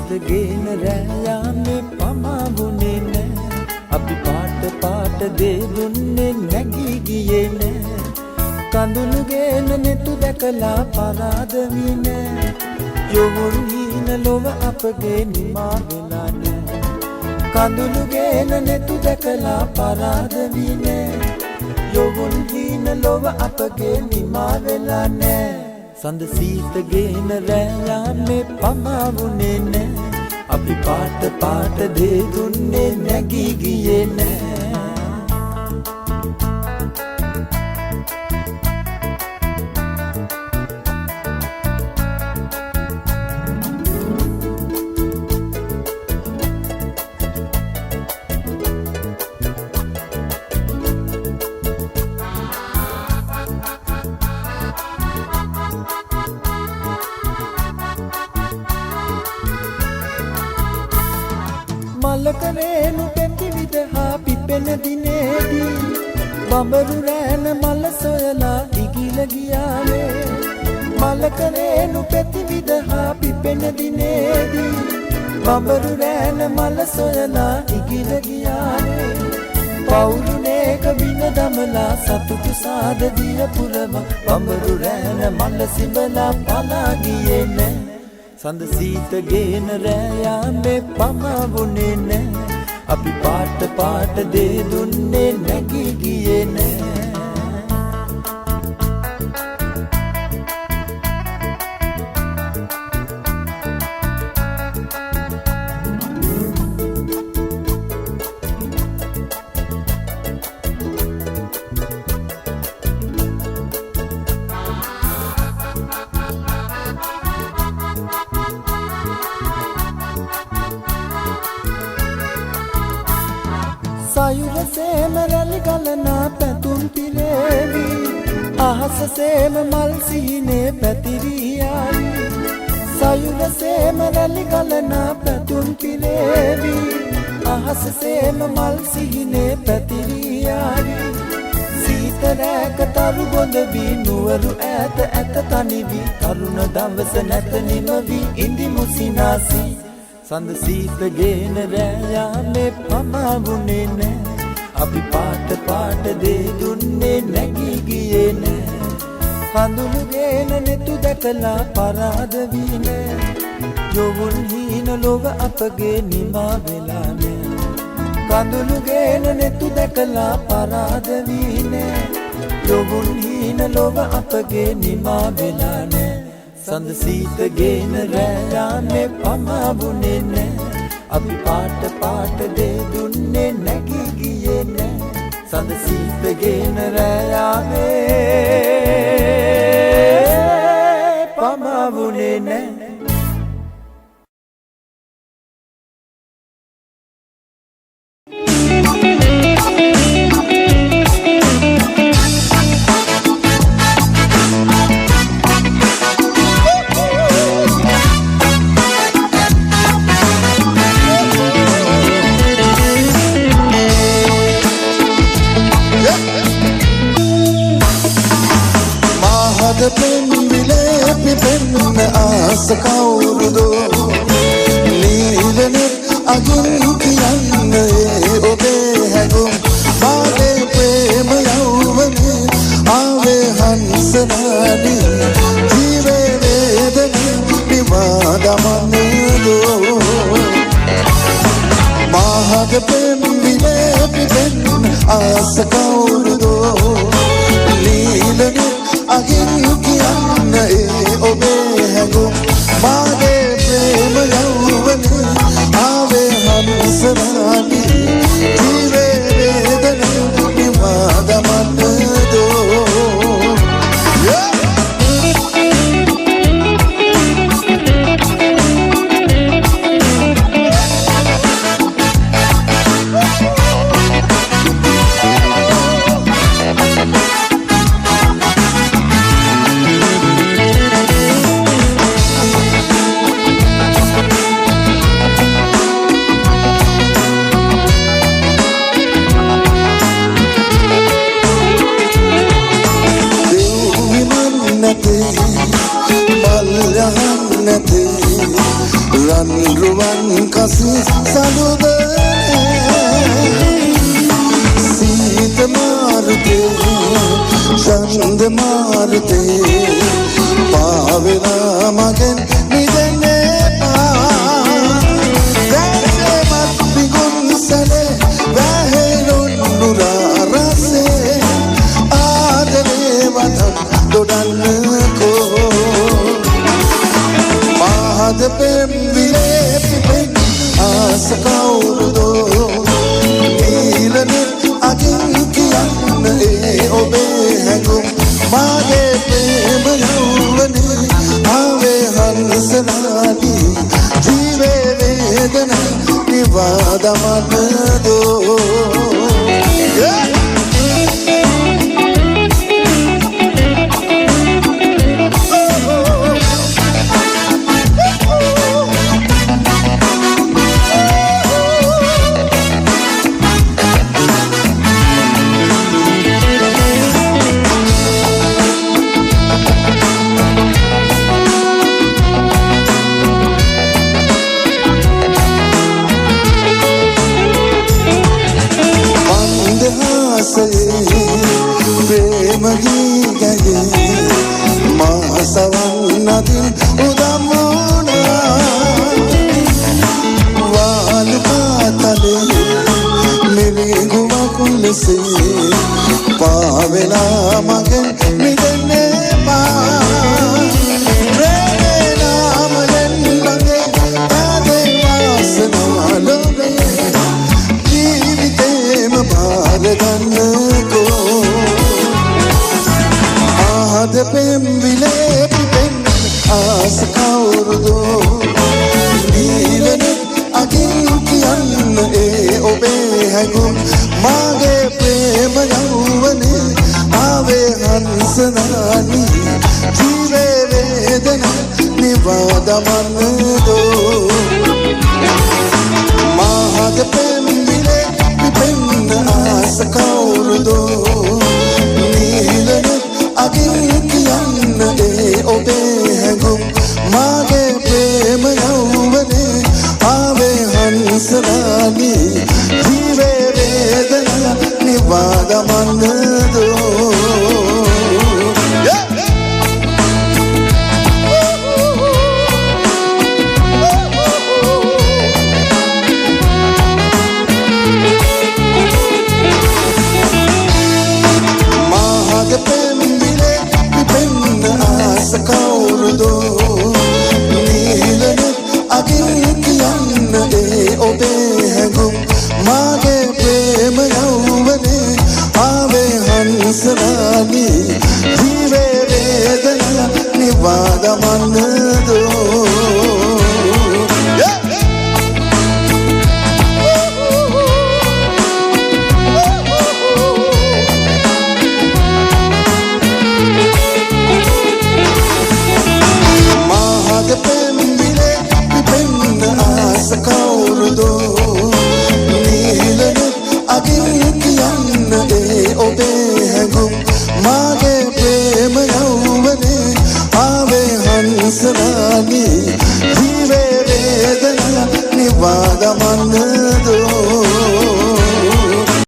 සීත ගේන රෑයාමේ පමාවුනේ නෑ අපි පාට පාට දේ දුන්නේ නැගී ගියේ නෑ කඳුළු ගේන නෙතු දැකලා පරාද වී නෑ යොවුන් හීන ලොව අපගේ නිමා වෙලා නෑ කඳුළු ගේන නෙතු දැකලා පරාද වී නෑ යොවුන් හීන ලොව අපගේ නිමා වෙලා නෑ සඳ සීත ගේන රෑයාමේ පමාවුනේ නෑ අපි පාට පාට දේ දුන්නේ නැගී ගියේ නෑ මලකරේනු පෙති විදහා පිපෙන දිනේදී බඹරු රෑන මල සොයලා ඉගිල ගියානේ මලකරේනු පෙති විදහා පිපෙන දිනේදී බඹරු රෑන මල සොයලා ඉගිල ගියානේ පවුරුනේක වින දමලා සතුටු සාද දිය පුරම බඹරු රෑන මල සිඹලා පලා ගියේ නෑ සඳ සීත ගේන රෑයාමේ පමාවුනේ නෑ අපි පාට පාට දේ දුන්නේ නැගී ගියේ නෑ සයුර සේම රැලි ගලනා පැතුම් පිරේවි අහස සේම මල් සිහිනේ පැතිරියාවි සයුර සේම රැලි ගලනා පැතුම් පිරේවි අහස සේම මල් සිහිනේ පැතිරියාවි සීත රැක තරු බොඳ වී නුවරු ඈත ඇත තනිවි තරුණ දවස නැත නිමවි ඉඳිමු සිනාසී සඳ සීත ගේන රෑයාමේ පමාවුනේ නෑ අපි පාට පාට දේ දුන්නේ නැගී ගියේ නෑ කඳුළු ගේන නෙතු දැකලා පරාද වී නෑ යොවුන් හීන ලොව අපගේ නිමා වෙලා නෑ කඳුළු ගේන නෙතු දැකලා පරාද වී නෑ යොවුන් හීන ලොව අපගේ නිමා වෙලා නෑ සඳ සීත ගේන රෑයාමේ පමාවුනේ නෑ අපි පාට පාට දේ දුන්නේ නැගී ගියේ නෑ සඳ සීත ගේන රෑයාමේ පමාවුනේ නෑ කවුරුදෝ නීලනේ අගින් කියන්නේ ඔබේ හැඟුම් මාගේ ප්‍රේම යෞවනේ ආවේ හංසනානි ජීවේ වේදන නිවා දමන්නේදෝ මාගේ ප්‍රේම විලේ පිපෙන් ආස කවුරුදෝ නීලනේ අගින් කියන්නේ ඔබේ හැඟුම් මාගේ ප්‍රේම යෞවනේ ආවේ හංසනානි ජීවේ වේදන නිවා දමන්නේදෝ කසිස් සඳුදනේ සීත මාරුතේ ඡන්ද මාරුතේ පාවෙලා මගෙන් මිදෙන්නේ දැසේ මත් පිගුන් සැලේ වැහෙලුන් නුරා රසේ ආදරේ වතන් දොඩන්නකෝ මහද පෙම් විලේ පිපෙන් ආස කවුරුදෝ නීලනෙත් අගින් කියන්න ඒ ඔබේ හැඟුම් මාගේ ප්‍රේම යෞවනේ ආවේ හංසනාදී ජීවේ වේදන නිවා දමන්නදෝ ප්‍රේම ගීතයේ මා සවන් නදින් උදමුණා වාල්කාතලේ මිරිඟුවක් ලෙසේ පාවෙලා මගෙන් මිදෙන්නේ මා ප්‍රේමේ නාමයෙන් ළඟේ ආදේ වාසනා ලෝකේ ජීවිතේම බාර ගන්නකෝ ආද පෙම් විලේ පිපෙන් ආස කවුරුදෝ නීලනෙත් අගින් කියන්න ඒ ඔබේ හැඟුම් මාගේ ප්‍රේම යෞවනේ ආවේ හංසනානී ජීවේ වේදන නිවා දමන්නදෝ මහද පෙම් විලේ පිපෙන් ආස කවුරුදෝ නීලනෙත් අගින් කියන්න ඒ ඔබේ හැඟුම් මාගේ ප්‍රේම යෞවනේ ආවේ හංසනානී ජීවේ වේදන නිවා දමන්නදෝ කවුරුදෝ නීලනෙත් අගින් කියන්න ඒ ඔබේ හැඟුම් මාගේ ප්‍රේම යෞවනේ ආවේ හංසනා. සරණි ජීවේ වේදනා නිවාදමන්නදෝ